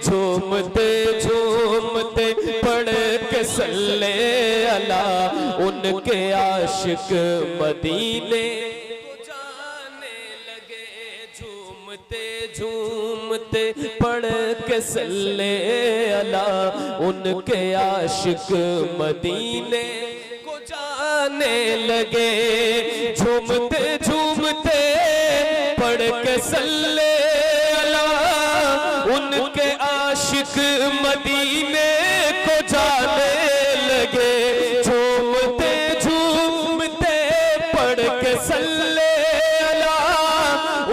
झूमते झूमते पढ़ के सल्ले अला, उनके आशिक मदीने को जाने लगे। झूमते झूमते पढ़ के सल्ले अला, उनके आशिक मदीने को जाने लगे। झूमते झूमते पढ़ के सल्ले अला, उनके आशिक मदीने को जाने लगे। झूमते झूमते पढ़ के सल्ले अला,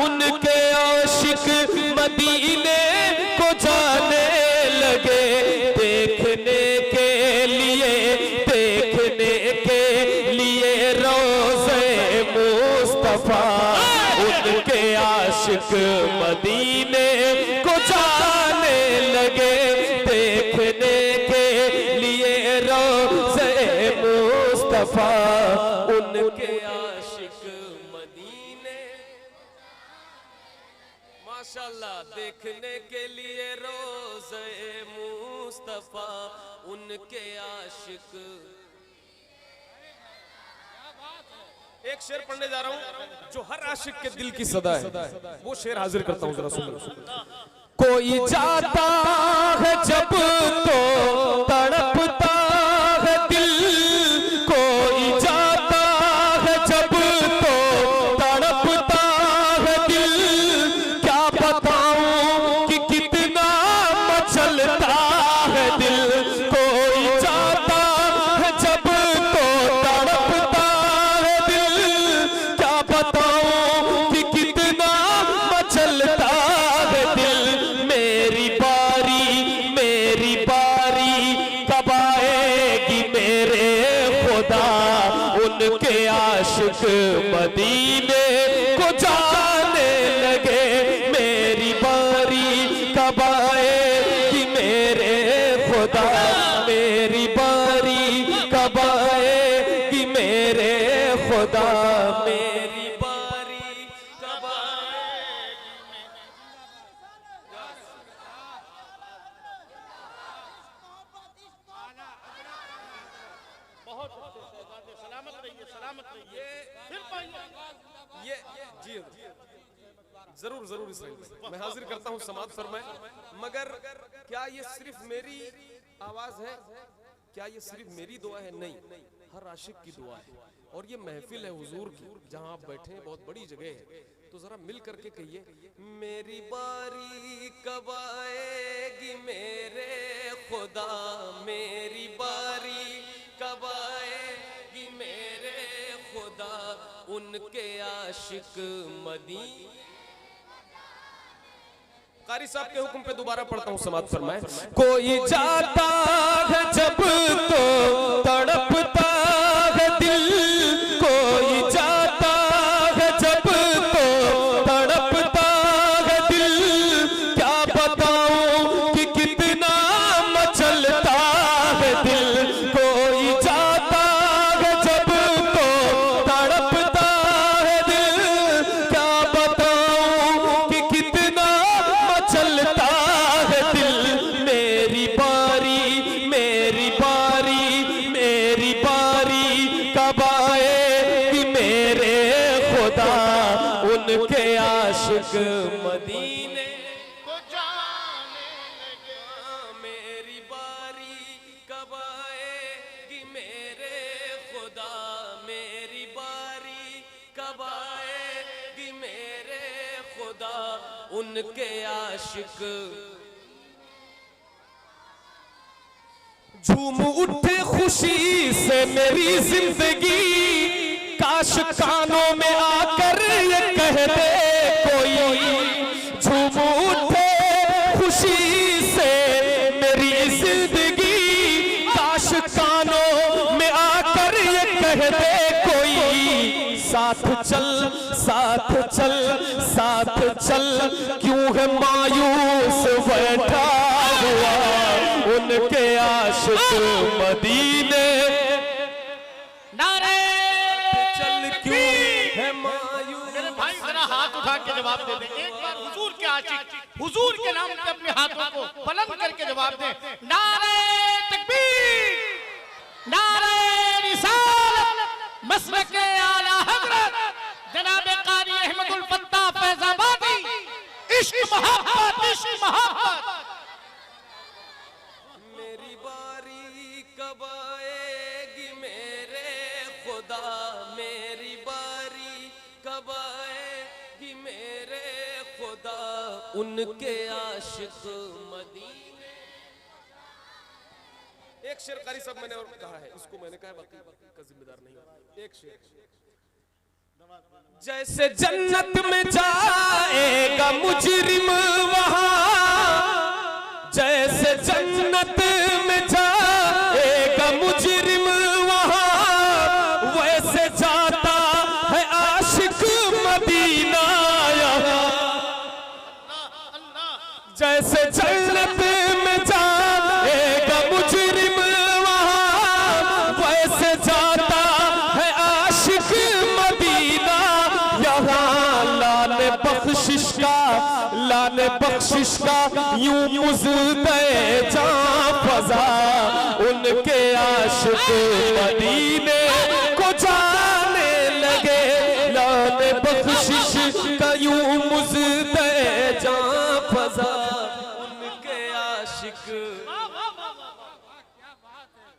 उनके आशिक मदीने को जाने लगे। देखने के लिए रोज़े मुस्तफा, उनके आशिक मदीने को जाने लगे। देखने के लिए रोज़े मुस्तफा, उनके आशिक मदीने। माशाल्लाह, देखने के लिए रोज़े मुस्तफा, उनके आशिक। एक शेर पढ़ने जा रहा हूं जो हर आशिक के दिल की सदा है, वो शेर हाजिर करता हूं, जरा सुनो। कोई जाता है जब तो तड़पता है दिल, कोई जाता है जब तो तड़पता है दिल। क्या बताऊं कि कितना मचलता है दिल। कोई जाता है जब तो तड़पता है दिल, क्या बताऊं कि कितना मचलता है दिल। मेरी बारी कब आएगी मेरे खुदा, उनके आशिक मदीने को जाने लगे। मेरी बारी कब आएगी मेरे खुदा, मेरी बारी कब आएगी मेरे खुदा, मेरी बारी कब आएगी। बहुत सलामत रहिए, सलामत रहिए। ये जी जरूर जरूर मैं हाजिर करता हूँ, समाअत फरमाए। मगर क्या ये सिर्फ मेरी आवाज है? क्या ये सिर्फ मेरी दुआ है? नहीं, हर आशिक की दुआ है। और ये महफिल है हुजूर की, जहां आप बैठे हैं, बहुत बड़ी जगह है। तो जरा मिल करके कहिए, मेरी बारी कब आएगी मेरे खुदा, मेरी बारी कब आएगी मेरे खुदा, उनके आशिक मदीने। कारी साहब के हुक्म पे दोबारा पढ़ता हूँ, समाअत फरमाए। कोई जाता है जब तो तड़पता है दिल, कोई जाता है जब तो तड़पता है दिल। क्या बताऊं कि कितना मचलता है दिल। कोई जाता है जब तो तड़पता है दिल, क्या बताऊं कि कितना चलता है दिल। मेरी बारी कब आएगी मेरे खुदा, उनके आशिक मदीने को जाने लगे। मेरी बारी कब आएगी मेरे खुदा, मेरी बारी कब आएगी मेरे खुदा, उनके आशिक। झूम उठे खुशी से मेरी जिंदगी, काश कानों में आकर ये कह दे कोई। झूम उठे खुशी से मेरी जिंदगी, काश कानों में आकर ये कह दे कोई। साथ चल साथ चल साथ चल, क्यों है मायूस बैठा हुआ, उनके आशिक मदीने। नारे चल क्यों है मायूस। मेरे भाई जरा हाथ उठा के जवाब दे दें। एक बार हुजूर के आशिक हुजूर के नाम पे अपने हाथों को बुलंद करके जवाब दें। नारे तकबीर, नारे रिसालत, मसलके आला हज़रत जनाब कारी अहमदुल फत्ताह फैज़ाबादी। इश्क मोहब्बत, इश्क मोहब्बत। मेरी बारी कब आएगी मेरे खुदा, मेरी बारी कब आएगी मेरे खुदा, उनके आशिक मदीने। एक शेर कारी साहब मैंने और कहा है, इसको मैंने कहा बाकी का जिम्मेदार नहीं। एक शेर, जैसे जन्नत में जाएगा मुजरिम वहां, जैसे जन्नत में जाएगा मुजरिम वहां, वैसे जाता है आशिक मदीना यहाँ। जैसे जन्नत में जाएगा मुजरिम वहां, वैसे जाता है आशिक मदीना यहाँ। लाने बख्शिश का यूं मुज़दे जां फज़ा, उनके आशिक मदीने को जाने लगे। लाने बख्शिश का यूं मुज़दे जां फज़ा, उनके आशिक।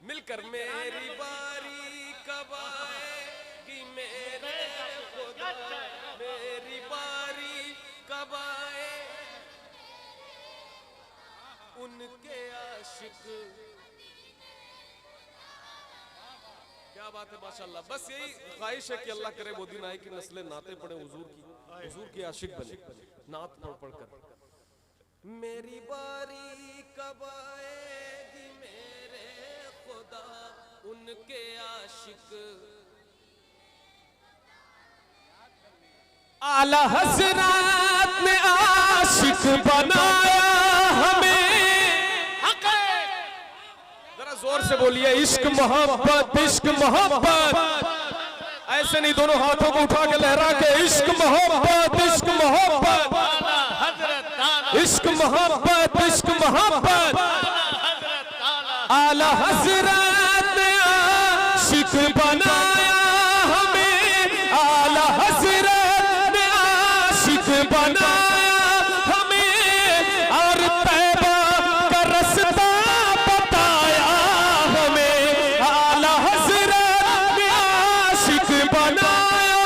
मिलकर मेरी बारी कब आएगी मेरे खुदा, मेरी बारी कब आए उनके आशिक। क्या बात है, माशाल्लाह। बस यही ख्वाहिश है कि अल्लाह करे वो दिन आए कि नस्लें नाते पढ़े हुजूर की आशिक बने, नात पढ़ कर। मेरी बारी कब आएगी मेरे खुदा, उनके आशिक। आला हज़रत ने आशिक बनाया हमें। जरा जोर से बोलिए, इश्क मोहब्बत, इश्क मोहब्बत। ऐसे नहीं, दोनों हाथों को उठा के लहरा के, इश्क मोहब्बत, इश्क मोहब्बत, इश्क मोहब्बत, इश्क मोहब्बत। आला हज़रत ने आशिक बनाया हमें, आला हज़रत ने आशिक बनाया हमें, और तैबा का रास्ता बताया हमें। आला हज़रत ने आशिक बनाया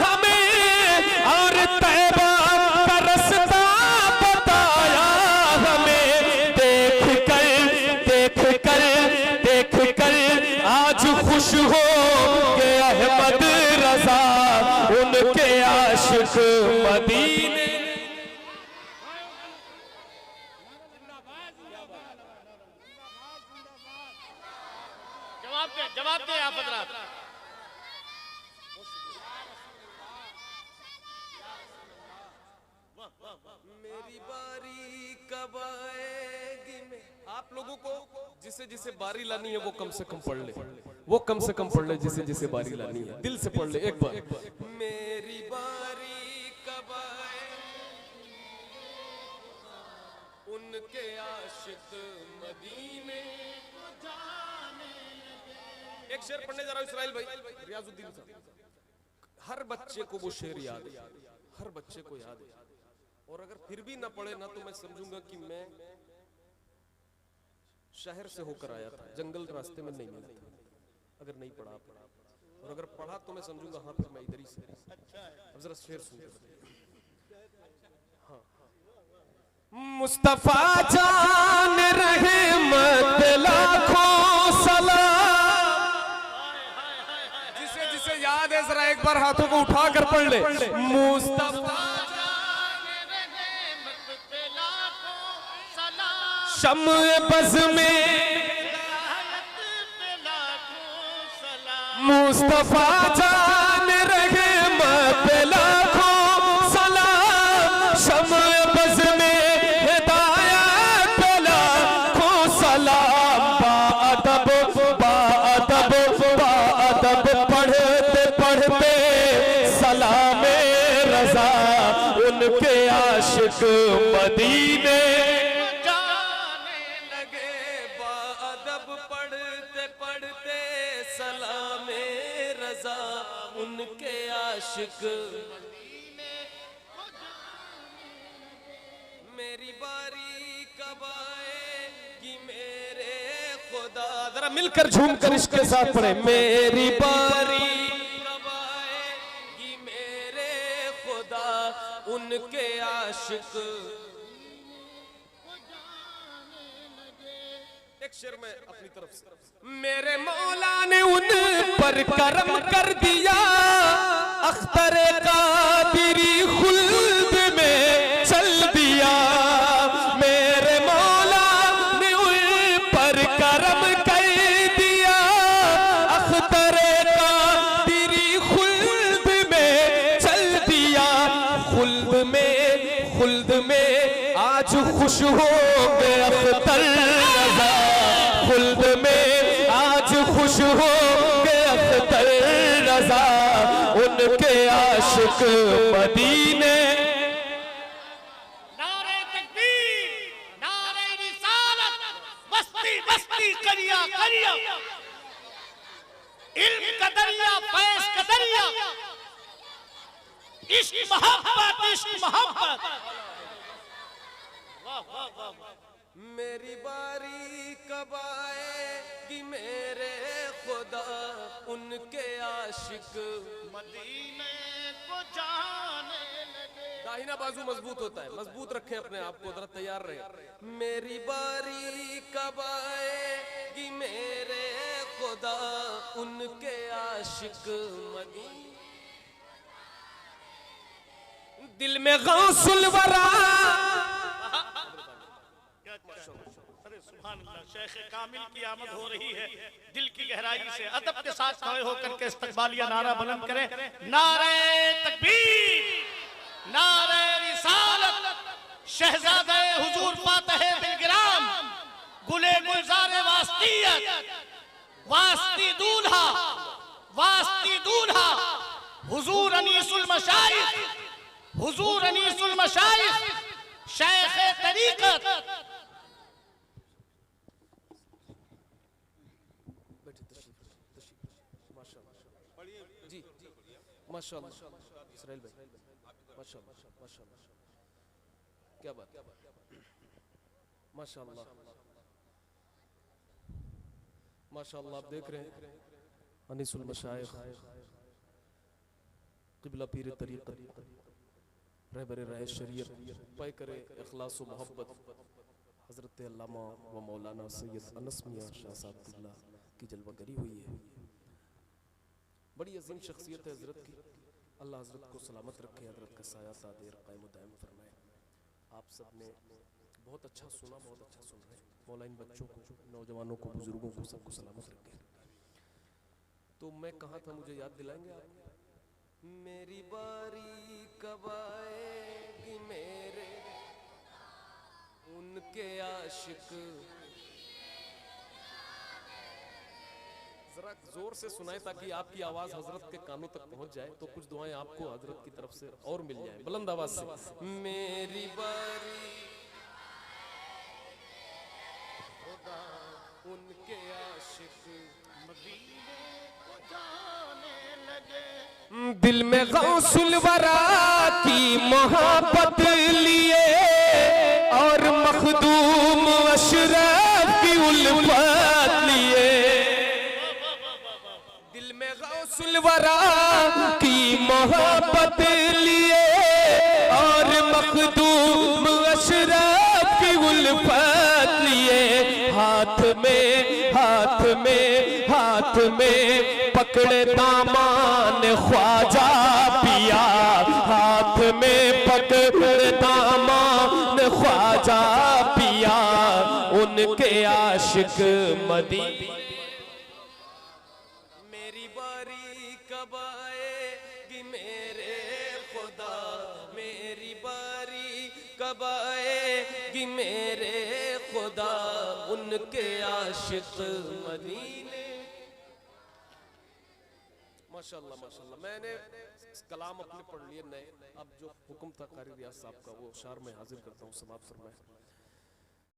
हमें, और तैबा का रास्ता बताया हमें। देख कर आज खुश हो के अहमद रज़ा, उनके आशिक मदीने। जवाब दे आप हज़रात। मेरी बारी कब आएगी आप लोगों को जिसे जिसे बारी लानी है वो कम से कम पढ़ ले, वो कम से कम पढ़ ले जिसे जिसे बारी लानी है, दिल से पढ़ ले एक बार। मेरी बारी कब आए उनके आशिक मदीने को जाने लगे। एक शेर पढ़ने जा रहा हूं इसराइल भाई, रियाजुद्दीन साहब। हर बच्चे को वो शेर याद है, हर बच्चे को याद है, और अगर फिर भी ना पढ़े ना तो मैं समझूंगा कि मैं शहर से होकर आया था, जंगल रास्ते में नहीं मिला था। अगर नहीं पढ़ा और अगर पढ़ा तो मैं समझूंगा हाँ फिर मैं इधर ही से। अब जरा शेर सुनिए। हाँ, मुस्तफा जान रहमत लाखों सलाम। जिसे जिसे याद है जरा एक बार हाथों को उठा कर पढ़ ले। मुस्तफा शम्अ बज़ में मुस्तफा जान रहमत लाखों सलाम। शम्अ बज़ में हिदायत लाखों सलाम। बाअदब बाअदब बाअदब पढ़ते पढ़ते सलाम रज़ा रजा उनके आशिक। मेरी बारी कब आएगी मेरे खुदा, जरा मिलकर झूमकर इसके साथ पढ़े। मेरी बारी कब आएगी मेरे खुदा उनके आशिक। एक शेर में अपनी तरफ से, मेरे मौला ने उन पर करम कर दिया, अख्तरे कादिरी खुल्द में चल दिया। मेरे मौला ने उन पर करम कर दिया, अख्तरे कादिरी खुल्द में चल दिया। खुल्द में आज खुश हो गए अख्तर रजा, खुल्द में आज खुश हो गए अख्तर रजा उनके आशिक मदीने। नारे तकबीर, नारे रिसालत, बस्ती बस्ती करिया करिया, इल्म का दरिया फैज का दरिया, इश्क मोहब्बत इश्क मोहब्बत। वाह वाह वाह वाह। मेरी बारी कब आएगी मेरे खुदा उनके आशिक मदीने को जाने लगे। दाहिना बाजू मजबूत होता है, मजबूत रखें अपने आप को, जरा तैयार रहे। मेरी बारी कब आएगी मेरे खुदा उनके आशिक मदीने। दिल में गौसुल वरा, अरे सुभान अल्लाह, शेख कामिल की आमद हो रही है। दिल की गहराई से अदब के साथ खड़े होकर के इस्तकबालिया नारा बुलंद करें। नारे तकबीर, नारे रिसालत, शहजादे हुजूर फातहे बिलगिराम, गुले गुलजारे वास्तियत, वास्ती दूल्हा हुजूर अनीसुल मशाइख, हुजूर अनीसुल मशाइख शेख तरीकत। माशाअल्लाह इसराइल भाई, माशाअल्लाह माशाअल्लाह, क्या बात, माशाअल्लाह माशाअल्लाह। आप देख रहे हैं अनीसुल मशाइख क़िबला पीर तरीक़त रहबर राह शरीयत पाए करे इखलास व मोहब्बत हज़रत अल्लामा व मौलाना सैयद अनस मियां शाह साहब क़िबला की जलवागरी हुई है। बड़ी अजीम शख्सियत है हज़रत की, अल्लाह हज़रत को सलामत रखे, हज़रत का साया सादेर कायम दायम फरमाए। आप सब ने बहुत अच्छा सुना, बहुत अच्छा सुन रहे हैं। मौला इन बच्चों को, नौजवानों को, बुजुर्गों को, सबको सलामत रखे। तो मैं कहाँ था, मुझे याद दिलाएंगे आप? मेरी बारी कब आएगी मेरे उनके आशिक। जरा जोर से सुनाए ताकि आपकी आवाज हजरत के कानों तक पहुंच जाए, तो कुछ दुआएं आपको हजरत की तरफ से और मिल जाए। बुलंद आवाज से, मेरी बारी खुदा उनके आशिक मदीने को जाने लगे। दिल में गौसुल वरा की मोहब्बत लिए और मखदूम अशरफ की उल्फत लिए। दिल में गौसुल वरा की मोहब्बत लिए और मखदूम अशरफ की उल्फत लिए। हाथ में पकड़े दामान ख्वाजा पिया, हाथ में पकड़े दामान ख्वाजा पिया उनके आशिक मदीने। मेरी बारी कब आएगी मेरे खुदा, मेरी बारी कब आएगी मेरे खुदा उनके आशिक मदीने। माशाअल्लाह माशाअल्लाह। मैंने कलाम अपने पढ़ लिए नए, अब जो हुक्म था कारी रियाज साहब का वो शार में हाजिर करता हूँ, समाप्त फरमाए।